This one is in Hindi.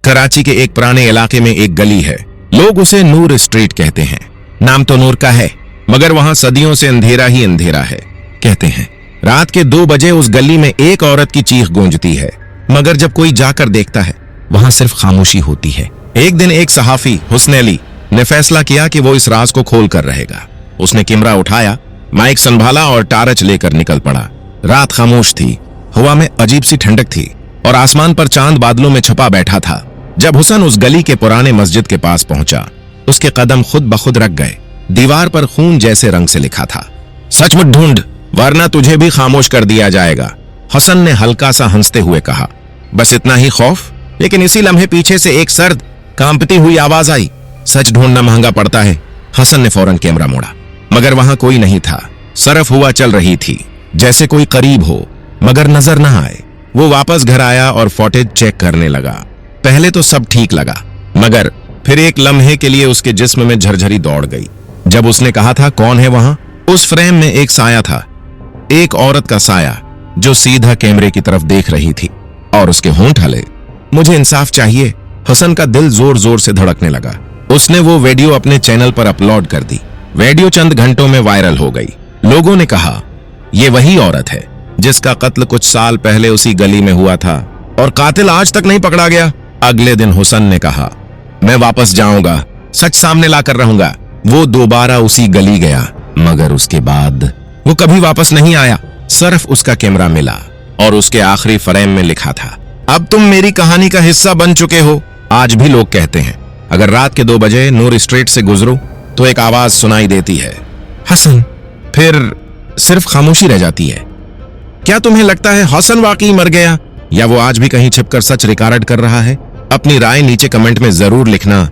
कराची के एक पुराने इलाके में एक गली है। लोग उसे नूर स्ट्रीट कहते हैं। नाम तो नूर का है, मगर वहां सदियों से अंधेरा ही अंधेरा है। कहते हैं रात के 2 बजे उस गली में एक औरत की चीख गूंजती है, मगर जब कोई जाकर देखता है वहां सिर्फ खामोशी होती है। एक दिन एक सहाफी हुस्न अली ने फैसला किया कि वो इस राज को खोल कर रहेगा। उसने कैमरा उठाया, माइक संभाला और टार्च लेकर निकल पड़ा। रात खामोश थी, हवा में अजीब सी ठंडक थी और आसमान पर चांद बादलों में छुपा बैठा था। जब हुसन उस गली के पुराने मस्जिद के पास पहुंचा, उसके कदम खुद ब खुद रख गए। दीवार पर खून जैसे रंग से लिखा था, सचमुच ढूंढ वरना तुझे भी खामोश कर दिया जाएगा। हसन ने हल्का सा हंसते हुए कहा, बस इतना ही खौफ? लेकिन इसी लम्हे पीछे से एक सर्द कांपती हुई आवाज आई, सच ढूंढना महंगा पड़ता है। हसन ने फौरन कैमरा मोड़ा, मगर वहां कोई नहीं था। सरफ हुआ चल रही थी, जैसे कोई करीब हो मगर नजर ना आए। वो वापस घर आया और फुटेज चेक करने लगा। पहले तो सब ठीक लगा, मगर फिर एक लम्हे के लिए उसके जिस्म में झरझरी दौड़ गई। जब उसने कहा था कौन है वहां, उस फ्रेम में एक साया था, एक औरत का साया जो सीधा कैमरे की तरफ देख रही थी और उसके होंठ हिले। मुझे इंसाफ चाहिए। हसन का दिल जोर जोर से धड़कने लगा। उसने वो वीडियो अपने चैनल पर अपलोड कर दी। वीडियो चंद घंटों में वायरल हो गई। लोगों ने कहा ये वही औरत है जिसका कत्ल कुछ साल पहले उसी गली में हुआ था और कातिल आज तक नहीं पकड़ा गया। अगले दिन हुसन ने कहा, मैं वापस जाऊंगा, सच सामने लाकर रहूंगा। वो दोबारा उसी गली गया, मगर उसके बाद वो कभी वापस नहीं आया। सिर्फ उसका कैमरा मिला और उसके आखिरी फ्रेम में लिखा था, अब तुम मेरी कहानी का हिस्सा बन चुके हो। आज भी लोग कहते हैं अगर रात के 2 बजे नूर स्ट्रीट से गुजरो तो एक आवाज सुनाई देती है, हसन। फिर सिर्फ खामोशी रह जाती है। क्या तुम्हें लगता है हसन वाकई मर गया, या वो आज भी कहीं छिपकर सच रिकॉर्ड कर रहा है? अपनी राय नीचे कमेंट में जरूर लिखना।